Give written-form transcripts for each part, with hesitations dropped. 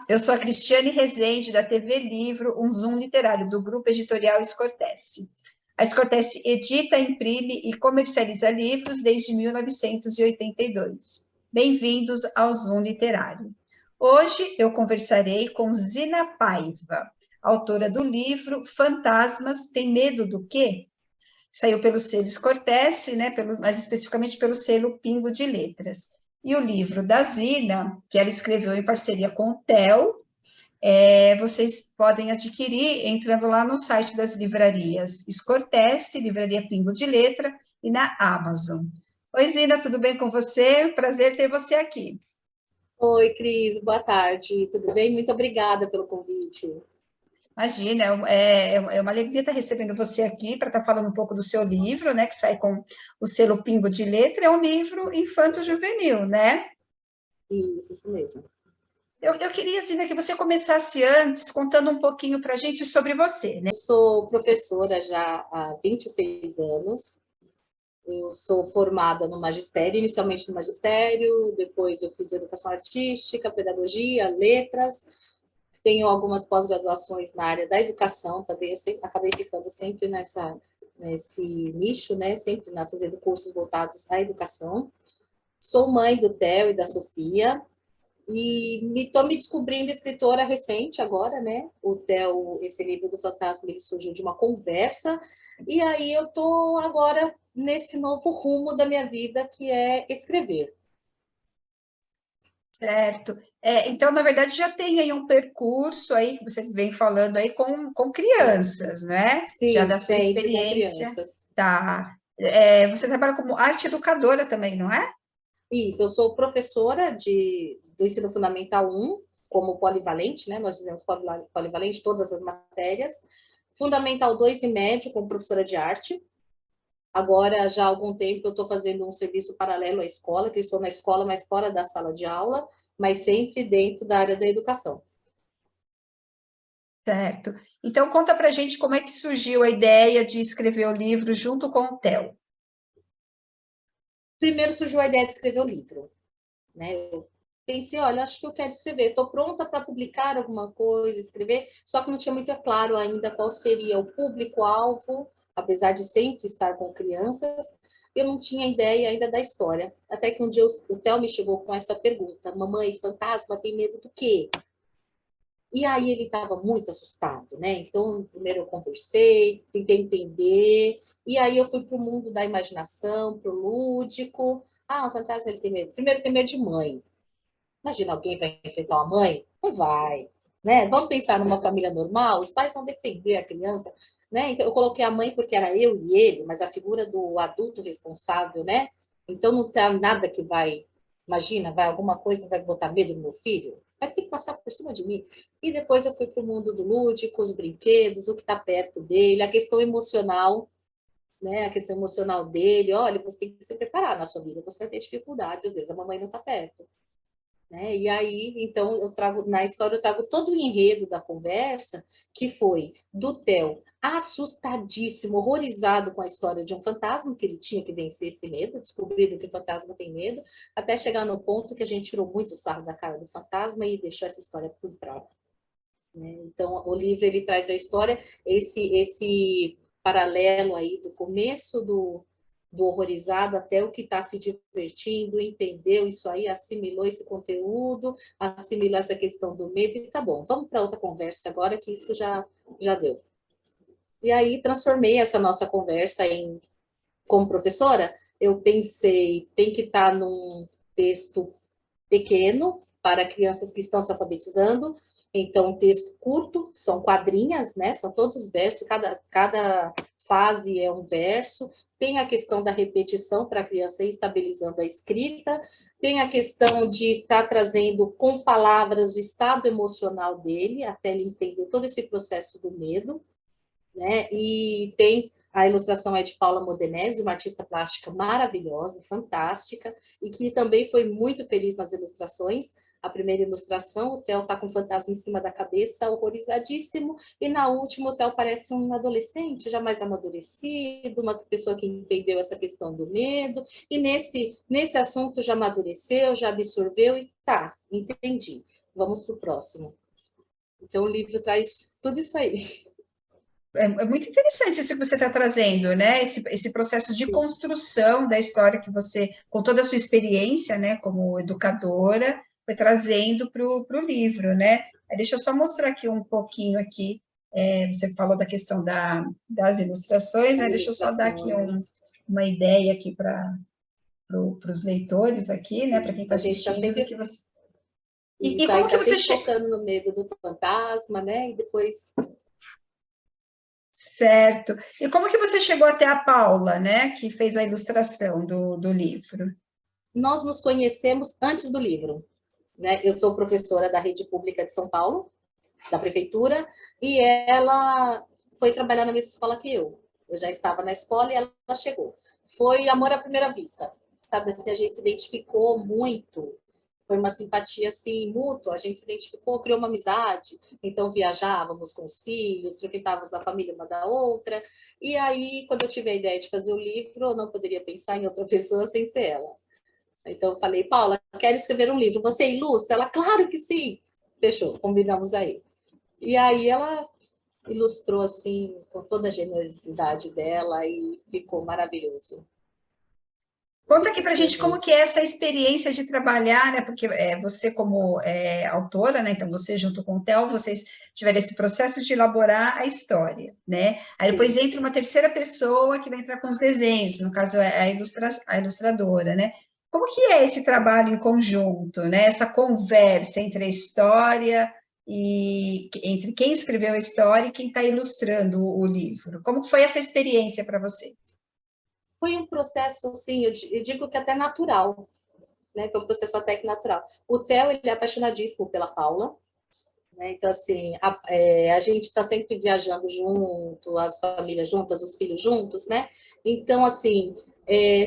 Eu sou a Cristiane Rezende, da TV Livro, um Zoom literário, do Grupo Editorial Escortece. A Escortece edita, imprime e comercializa livros desde 1982. Bem-vindos ao Zoom Literário. Hoje eu conversarei com Zina Paiva, autora do livro Fantasmas Tem Medo do Quê? Saiu pelo selo Escortece, né, mais especificamente pelo selo Pingo de Letras. E o livro da Zina, que ela escreveu em parceria com o Theo, vocês podem adquirir entrando lá no site das livrarias Escortece, Livraria Pingo de Letra, e na Amazon. Oi, Zina, tudo bem com você? Prazer ter você aqui. Oi, Cris, boa tarde, tudo bem? Muito obrigada pelo convite. Imagina, é uma alegria estar recebendo você aqui para estar falando um pouco do seu livro, né, que sai com o selo Pingo de Letra, é um livro infanto-juvenil, né? Isso mesmo. Eu queria, Zina, que você começasse antes contando um pouquinho para a gente sobre você, né? Eu sou professora já há 26 anos. Eu sou formada no magistério, inicialmente no magistério, depois eu fiz educação artística, pedagogia, letras. Tenho algumas pós-graduações na área da educação também. Acabei ficando sempre nesse nicho, né? Sempre fazendo cursos voltados à educação. Sou mãe do Theo e da Sofia. E estou me descobrindo escritora recente agora, né? O Theo, esse livro do Fantasma, ele surgiu de uma conversa. E aí eu estou agora nesse novo rumo da minha vida, que é escrever. Certo. Então, na verdade, já tem aí um percurso aí que você vem falando aí com crianças, né? Já Sim, da sua sempre com experiência, crianças. tá? Você trabalha como arte educadora também, não é? Isso, eu sou professora do ensino fundamental 1, como polivalente, né? Nós dizemos polivalente, todas as matérias. Fundamental 2 e médio, como professora de arte. Agora, já há algum tempo, eu estou fazendo um serviço paralelo à escola, que eu estou na escola, mas fora da sala de aula, mas sempre dentro da área da educação. Certo. Então, conta pra gente como é que surgiu a ideia de escrever o livro junto com o Theo. Primeiro surgiu a ideia de escrever o livro, né? Eu pensei, olha, acho que eu quero escrever, estou pronta para publicar alguma coisa, escrever, só que não tinha muito claro ainda qual seria o público-alvo, apesar de sempre estar com crianças, eu não tinha ideia ainda da história. Até que um dia o Theo me chegou com essa pergunta: mamãe, fantasma tem medo do quê? E aí ele estava muito assustado, né? Então, primeiro eu conversei, tentei entender, e aí eu fui para o mundo da imaginação, para o lúdico. Ah, o fantasma ele tem medo. Primeiro tem medo de mãe. Imagina, alguém vai enfrentar uma mãe? Não vai, né? Vamos pensar numa família normal, os pais vão defender a criança, né? Então eu coloquei a mãe porque era eu e ele, mas a figura do adulto responsável, né? Então não tem nada que vai, imagina, vai alguma coisa vai botar medo no meu filho? Vai ter que passar por cima de mim. E depois eu fui para o mundo do lúdico, os brinquedos, o que está perto dele, a questão emocional, né? A questão emocional dele. Olha, você tem que se preparar na sua vida, você vai ter dificuldades, às vezes a mamãe não está perto. Né? E aí, então, eu trago na história, eu trago todo o enredo da conversa, que foi do Theo assustadíssimo, horrorizado com a história de um fantasma, que ele tinha que vencer esse medo, descobrindo que o fantasma tem medo, até chegar no ponto que a gente tirou muito sarro da cara do fantasma e deixou essa história tudo para lá. Né? Então, o livro ele traz a história, esse paralelo aí do começo do horrorizado até o que está se divertindo, entendeu isso aí, assimilou esse conteúdo, assimilou essa questão do medo e tá bom, vamos para outra conversa agora que isso já deu. E aí transformei essa nossa conversa em, como professora, eu pensei, tem que estar num texto pequeno para crianças que estão se alfabetizando. Então, um texto curto, são quadrinhas, né? São todos versos, cada fase é um verso. Tem a questão da repetição para a criança ir estabilizando a escrita. Tem a questão de estar trazendo com palavras o estado emocional dele, até ele entender todo esse processo do medo, né? E tem a ilustração é de Paula Modenese, uma artista plástica maravilhosa, fantástica, e que também foi muito feliz nas ilustrações. A primeira ilustração, o Theo está com o fantasma em cima da cabeça, horrorizadíssimo, e na última o Theo parece um adolescente, já mais amadurecido, uma pessoa que entendeu essa questão do medo, e nesse assunto já amadureceu, já absorveu e tá, entendi. vamos para o próximo. Então, o livro traz tudo isso aí. É muito interessante isso que você está trazendo, né? Esse processo de construção da história que você, com toda a sua experiência, né, como educadora, foi trazendo para o livro, né? Deixa eu só mostrar aqui um pouquinho aqui. Você falou da questão das ilustrações, né? Deixa eu só dar aqui uma ideia aqui para os leitores aqui, né? Para quem está assistindo, do que você. E como que você focando no medo do fantasma, né? E depois. Certo. E como que você chegou até a Paula, né, que fez a ilustração do livro? Nós nos conhecemos antes do livro, né? Eu sou professora da rede pública de São Paulo, da prefeitura, e ela foi trabalhar na mesma escola que eu. Eu já estava na escola e ela chegou. Foi amor à primeira vista, sabe? Assim, a gente se identificou muito. Foi uma simpatia assim mútua, a gente se identificou, criou uma amizade, então viajávamos com os filhos, frequentávamos a família uma da outra, e aí quando eu tive a ideia de fazer o livro, eu não poderia pensar em outra pessoa sem ser ela. Então eu falei, Paula, quero escrever um livro, você ilustra? Ela, claro que sim! Fechou, combinamos aí. E aí ela ilustrou assim, com toda a generosidade dela, e ficou maravilhoso. Conta aqui para a gente como que é essa experiência de trabalhar, né? Porque você como autora, né? Então você junto com o Theo, vocês tiveram esse processo de elaborar a história, né? Aí depois entra uma terceira pessoa que vai entrar com os desenhos, no caso é a ilustradora, né? Como que é esse trabalho em conjunto, né? Essa conversa entre a história e entre quem escreveu a história e quem está ilustrando o livro. Como foi essa experiência para você? Foi um processo, assim, eu digo que até natural, né? Foi um processo até que natural. O Theo, ele é apaixonadíssimo pela Paula, né? Então, assim, a gente está sempre viajando junto, as famílias juntas, os filhos juntos, né? Então, assim,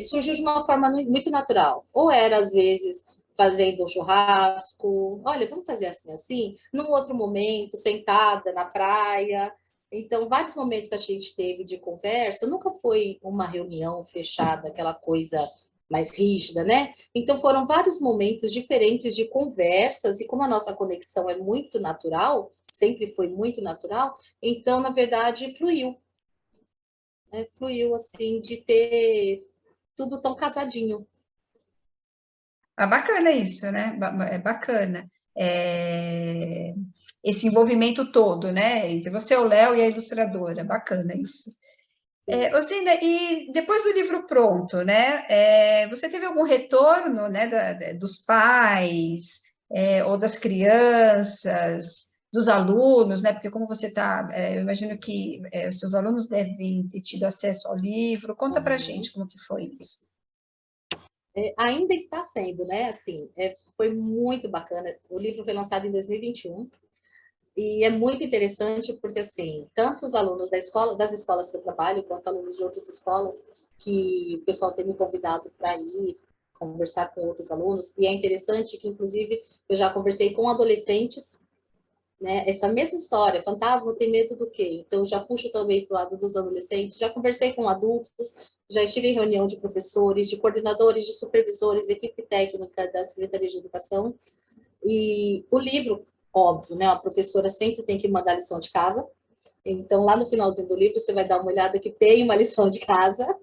surgiu de uma forma muito natural. Ou era, às vezes, fazendo um churrasco, olha, vamos fazer assim, assim, num outro momento, sentada na praia. Então, vários momentos que a gente teve de conversa, nunca foi uma reunião fechada, aquela coisa mais rígida, né? Então, foram vários momentos diferentes de conversas, e como a nossa conexão é muito natural, sempre foi muito natural, então, na verdade, fluiu. Né? Fluiu, assim, de ter tudo tão casadinho. Bacana isso, né? É bacana. Esse envolvimento todo, né? Entre você, o Léo e a ilustradora. Bacana isso. Osina, e depois do livro pronto, né? Você teve algum retorno, né, dos pais, ou das crianças, dos alunos, né? Porque como você está, eu imagino que os seus alunos devem ter tido acesso ao livro. Conta para a gente como que foi isso. Ainda está sendo, né? Assim, foi muito bacana. O livro foi lançado em 2021 e é muito interessante porque, assim, tanto os alunos das escolas que eu trabalho, quanto alunos de outras escolas, que o pessoal tem me convidado para ir conversar com outros alunos, e é interessante que, inclusive, eu já conversei com adolescentes, né? Essa mesma história, fantasma tem medo do quê? Então, já puxo também para o lado dos adolescentes, já conversei com adultos, já estive em reunião de professores, de coordenadores, de supervisores, equipe técnica da Secretaria de Educação, e o livro, óbvio, né? A professora sempre tem que mandar lição de casa, então lá no finalzinho do livro você vai dar uma olhada que tem uma lição de casa,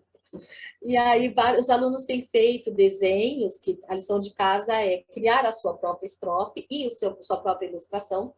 e aí vários alunos têm feito desenhos, que a lição de casa é criar a sua própria estrofe e sua própria ilustração.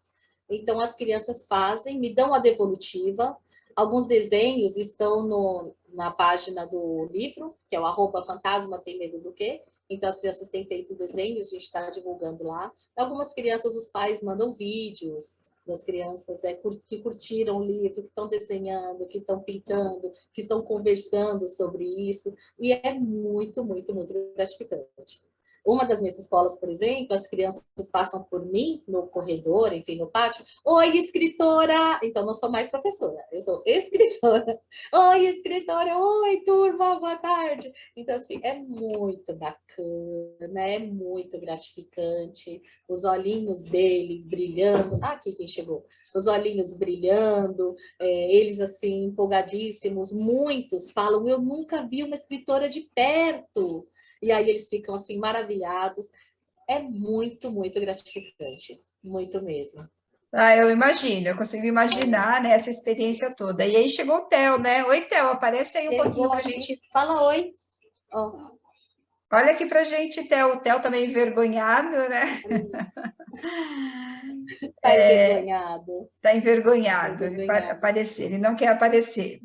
Então, as crianças fazem, me dão a devolutiva. Alguns desenhos estão na página do livro, que é o @fantasma tem medo do quê? Então, as crianças têm feito desenhos, a gente está divulgando lá. Algumas crianças, os pais mandam vídeos das crianças que curtiram o livro, que estão desenhando, que estão pintando, que estão conversando sobre isso. E é muito, muito, muito gratificante. Uma das minhas escolas, por exemplo, as crianças passam por mim no corredor, enfim, no pátio. Oi, escritora! Então, não sou mais professora, eu sou escritora. Oi, escritora! Oi, turma, boa tarde! Então, assim, é muito bacana, é muito gratificante. Os olhinhos deles brilhando. Ah, aqui quem chegou. Os olhinhos brilhando, eles, assim, empolgadíssimos. Muitos falam, eu nunca vi uma escritora de perto. E aí eles ficam assim maravilhados. É muito, muito gratificante. muito mesmo. Ah, eu imagino, eu consigo imaginar, né, essa experiência toda. E aí chegou o Theo, né? Oi, Theo, aparece aí um pouquinho Chegou para a aqui, gente. fala oi. Ó, Olha aqui para a gente, Theo. O Theo tá meio envergonhado, né? tá envergonhado, Tá tá envergonhado de envergonhado. aparecer, ele não quer aparecer.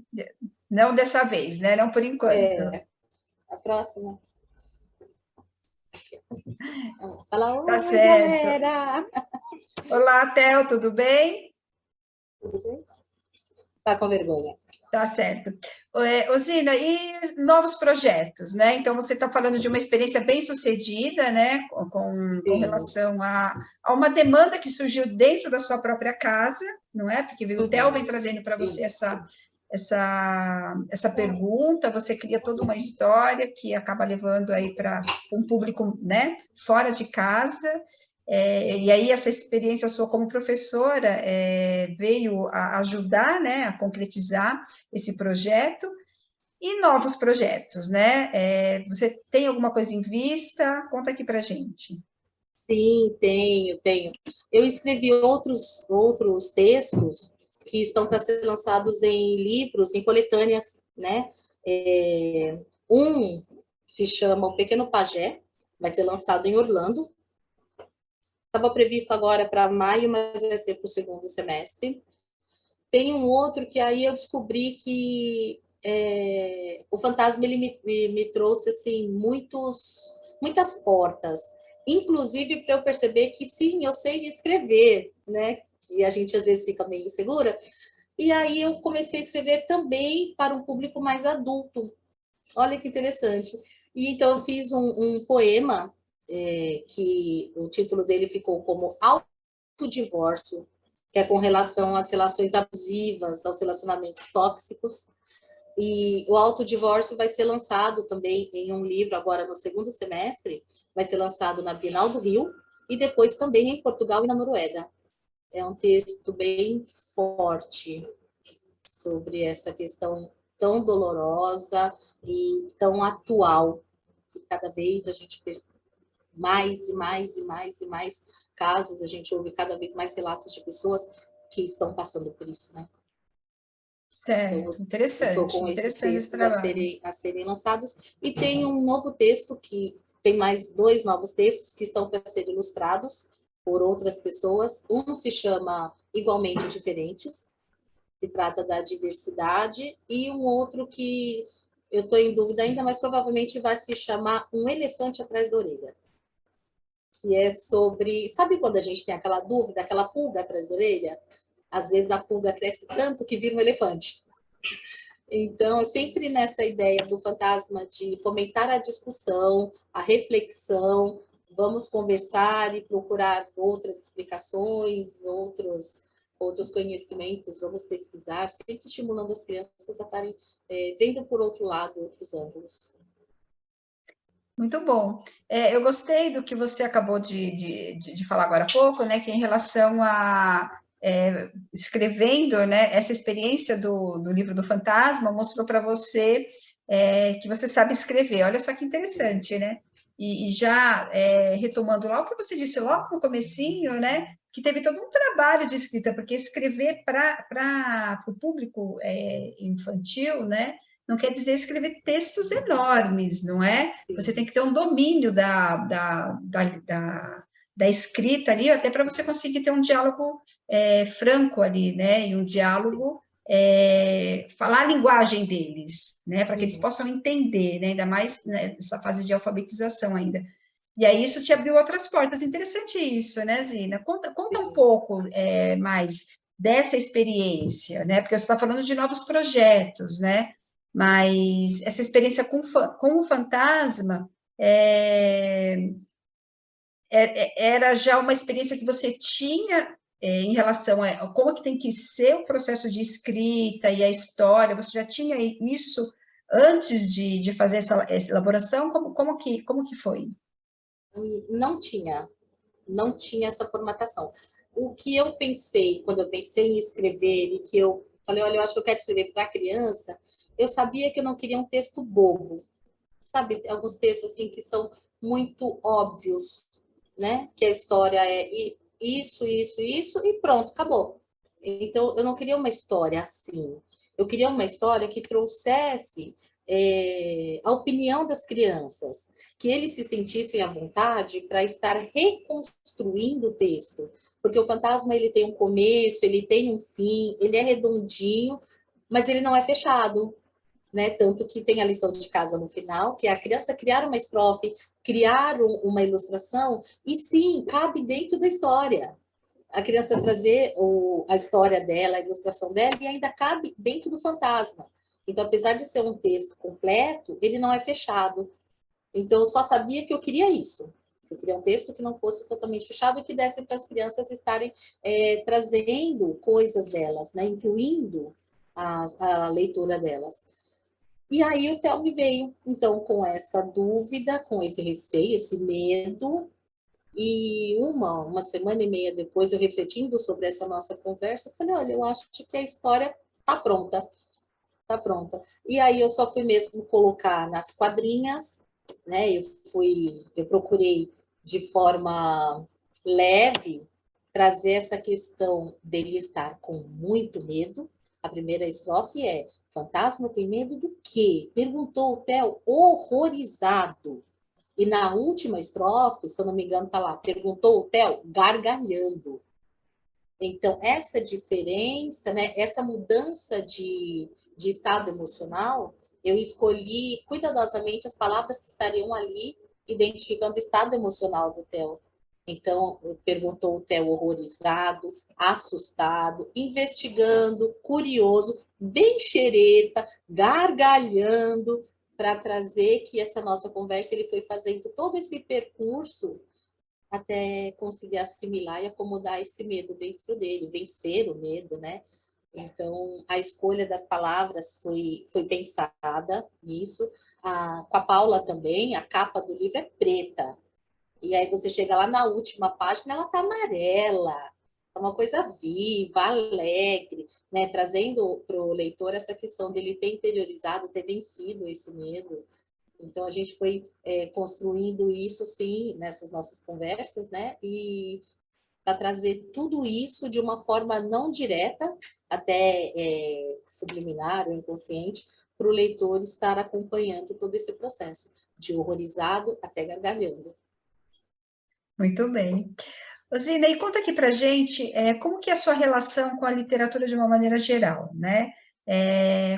Não dessa vez, né? Não por enquanto. A próxima. Fala Tá oi, certo. galera. Olá, Theo, tudo bem? Tá com vergonha. Tá certo. Osina, e novos projetos, né? Então, você está falando de uma experiência bem sucedida, né? Com Sim. relação a uma demanda que surgiu dentro da sua própria casa, não é? Porque o Theo vem Uhum. trazendo para você Isso. essa pergunta, você cria toda uma história que acaba levando aí para um público, né? Fora de casa. E aí essa experiência sua como professora veio a ajudar, né, a concretizar esse projeto e novos projetos, né? Você tem alguma coisa em vista? Conta aqui para gente. Sim, tenho. Eu escrevi outros textos que estão para ser lançados em livros, em coletâneas, né? Um se chama O Pequeno Pajé, vai ser lançado em Orlando. Estava previsto agora para maio, mas vai ser para o segundo semestre. Tem um outro que aí eu descobri que o fantasma ele me trouxe assim muitas portas, inclusive para eu perceber que sim, eu sei escrever, né? Que a gente às vezes fica meio insegura. E aí eu comecei a escrever também para um público mais adulto. Olha que interessante. E então eu fiz um poema que o título dele ficou como Autodivórcio, que é com relação às relações abusivas, aos relacionamentos tóxicos. E o autodivórcio vai ser lançado também em um livro agora no segundo semestre, vai ser lançado na Bienal do Rio e depois também em Portugal e na Noruega. É um texto bem forte sobre essa questão tão dolorosa e tão atual, que cada vez a gente mais e mais e mais e mais casos, a gente ouve cada vez mais relatos de pessoas que estão passando por isso, né? Então, Certo, eu estou interessante, com esses interessante esse textos trabalho. a serem lançados e tem um novo texto que tem mais dois novos textos que estão para ser ilustrados por outras pessoas. Um se chama Igualmente Diferentes, que trata da diversidade, e um outro que eu estou em dúvida ainda, mas provavelmente vai se chamar Um Elefante Atrás da Orelha, que é sobre... Sabe quando a gente tem aquela dúvida, aquela pulga atrás da orelha? Às vezes a pulga cresce tanto que vira um elefante. Então, sempre nessa ideia do fantasma de fomentar a discussão, a reflexão, vamos conversar e procurar outras explicações, outros conhecimentos, vamos pesquisar, sempre estimulando as crianças a estarem vendo por outro lado, outros ângulos. Muito bom. Eu gostei do que você acabou de falar agora há pouco, né, que é em relação a escrevendo, né, essa experiência do livro do fantasma mostrou para você que você sabe escrever. Olha só que interessante, né? E já retomando lá o que você disse logo no comecinho, né, que teve todo um trabalho de escrita, porque escrever para o público infantil, né, não quer dizer escrever textos enormes, não é? Você tem Sim, que ter um domínio da escrita ali, até para você conseguir ter um diálogo franco ali, né? E um sim. diálogo, falar a linguagem deles, né? Para que eles Uhum. possam entender, né? Ainda mais né, nessa fase de alfabetização ainda. E aí isso te abriu outras portas. Interessante isso, né, Zina? Conta um Sim. pouco mais dessa experiência, né? Porque você está falando de novos projetos, né? Mas essa experiência com o fantasma era já uma experiência que você tinha em relação a como que tem que ser o processo de escrita e a história, você já tinha isso antes de fazer essa elaboração? Como que foi? Não tinha essa formatação. O que eu pensei, quando eu pensei em escrever e que eu falei, olha, eu acho que eu quero escrever para criança, eu sabia que eu não queria um texto bobo, sabe? Alguns textos assim que são muito óbvios, né? Que a história é isso, e pronto, acabou. Então, eu não queria uma história assim. Eu queria uma história que trouxesse a opinião das crianças, que eles se sentissem à vontade para estar reconstruindo o texto. Porque o fantasma, ele tem um começo, ele tem um fim, ele é redondinho, mas ele não é fechado. Né? Tanto que tem a lição de casa no final, que é a criança criar uma estrofe, criar uma ilustração, e sim, cabe dentro da história. A criança trazer a história dela, a ilustração dela, e ainda cabe dentro do fantasma. Então, apesar de ser um texto completo, ele não é fechado. Então, eu só sabia que eu queria isso. Eu queria um texto que não fosse totalmente fechado e que desse para as crianças estarem trazendo coisas delas, né? Incluindo a leitura delas. E aí o Theo me veio, então, com essa dúvida, com esse receio, esse medo, e uma semana e meia depois, eu refletindo sobre essa nossa conversa, falei, olha, eu acho que a história tá pronta, tá pronta. E aí eu só fui mesmo colocar nas quadrinhas, né? Eu procurei de forma leve trazer essa questão dele estar com muito medo. A primeira estrofe é: fantasma tem medo do quê? Perguntou o Theo, horrorizado. E na última estrofe, se eu não me engano, tá lá, perguntou o Theo, gargalhando. Então, essa diferença, né, essa mudança de estado emocional, eu escolhi cuidadosamente as palavras que estariam ali, identificando o estado emocional do Theo. Então, perguntou o Theo horrorizado, assustado, investigando, curioso, bem xereta, gargalhando, para trazer que essa nossa conversa, ele foi fazendo todo esse percurso até conseguir assimilar e acomodar esse medo dentro dele, vencer o medo, né? Então, a escolha das palavras foi pensada nisso. Com a Paula também, a capa do livro é preta. E aí você chega lá na última página, ela tá amarela. É uma coisa viva, alegre, né? Trazendo para o leitor essa questão dele ter interiorizado, ter vencido esse medo. Então, a gente foi construindo isso, assim, nessas nossas conversas, né? E para trazer tudo isso de uma forma não direta, até subliminar ou inconsciente, para o leitor estar acompanhando todo esse processo, de horrorizado até gargalhando. Muito bem. Zina, e conta aqui para gente como que é a sua relação com a literatura de uma maneira geral, né?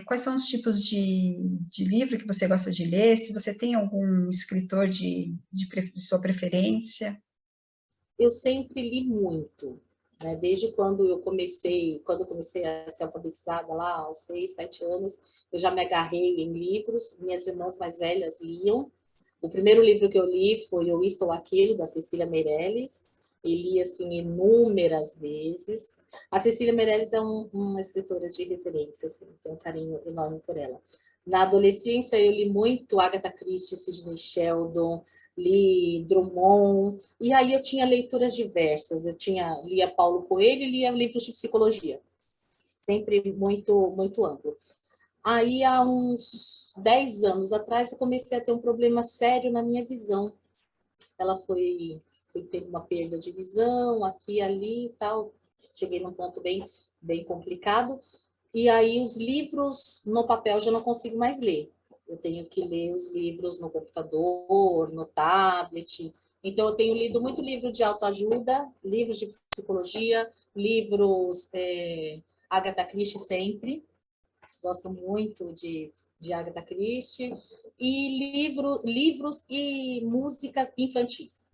Quais são os tipos de livro que você gosta de ler? Se você tem algum escritor de sua preferência? Eu sempre li muito, né? Desde quando eu comecei a ser alfabetizada lá, aos 6, 7 anos, eu já me agarrei em livros, minhas irmãs mais velhas liam. O primeiro livro que eu li foi O Isto ou Aquilo, da Cecília Meirelles, e li, assim, inúmeras vezes. A Cecília Meirelles é uma escritora de referência, assim, tenho um carinho enorme por ela. Na adolescência, eu li muito Agatha Christie, Sidney Sheldon, li Drummond, e aí eu tinha leituras diversas. Lia Paulo Coelho e lia livros de psicologia, sempre muito, muito amplo. Aí, há uns 10 anos atrás, eu comecei a ter um problema sério na minha visão. Ela foi ter uma perda de visão, aqui e ali e tal. Cheguei num ponto bem complicado. E aí, os livros no papel já não consigo mais ler. Eu tenho que ler os livros no computador, no tablet. Então, eu tenho lido muito livro de autoajuda, livros de psicologia, livros Agatha Christie sempre. Gosto muito de Agatha Christie. E livros e músicas infantis.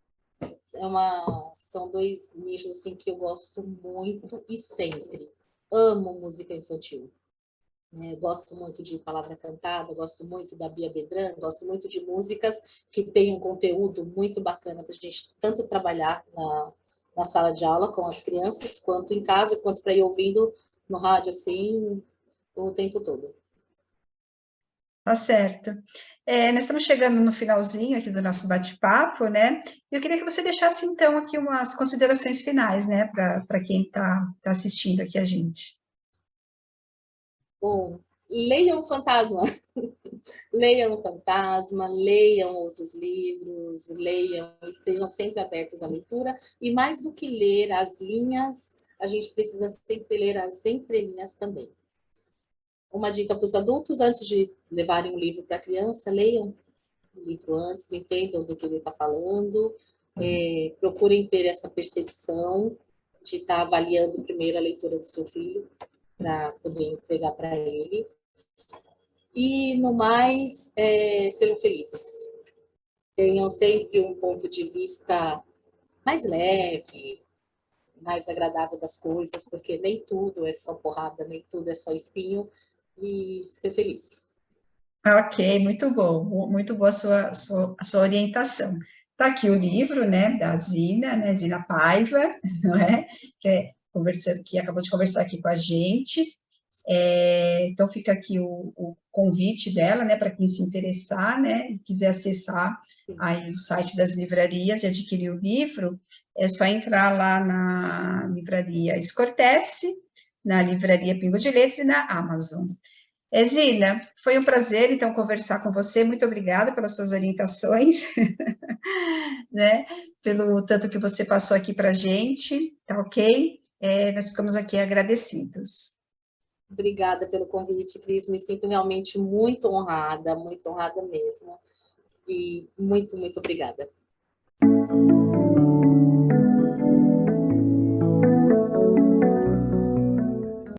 São dois nichos assim, que eu gosto muito e sempre. Amo música infantil. Gosto muito de palavra cantada, gosto muito da Bia Bedran, gosto muito de músicas que têm um conteúdo muito bacana para a gente tanto trabalhar na sala de aula com as crianças, quanto em casa, quanto para ir ouvindo no rádio assim o tempo todo. Tá certo. Nós estamos chegando no finalzinho aqui do nosso bate-papo, né? Eu queria que você deixasse, então, aqui umas considerações finais, né, para quem está assistindo aqui a gente. Bom, leiam o Fantasma. Leiam o Fantasma, leiam outros livros, leiam, estejam sempre abertos à leitura. E mais do que ler as linhas, a gente precisa sempre ler as entrelinhas também. Uma dica para os adultos, antes de levarem um livro para a criança, leiam o livro antes, entendam do que ele está falando, procurem ter essa percepção de estar avaliando primeiro a leitura do seu filho, para poder entregar para ele. E, no mais, sejam felizes. Tenham sempre um ponto de vista mais leve, mais agradável das coisas, porque nem tudo é só porrada, nem tudo é só espinho, e ser feliz. Ok, muito bom, muito boa a sua orientação. Está aqui o livro, né, da Zina, né, Zina Paiva, não é? Que acabou de conversar aqui com a gente. Então, fica aqui o convite dela, né, para quem se interessar, né, e quiser acessar aí o site das livrarias e adquirir o livro, é só entrar lá na livraria Escortece, na livraria Pingo de Letra e na Amazon. Zina, foi um prazer, então, conversar com você. Muito obrigada pelas suas orientações, né? Pelo tanto que você passou aqui para a gente, tá ok? Nós ficamos aqui agradecidos. Obrigada pelo convite, Cris. Me sinto realmente muito honrada mesmo. E muito, muito obrigada.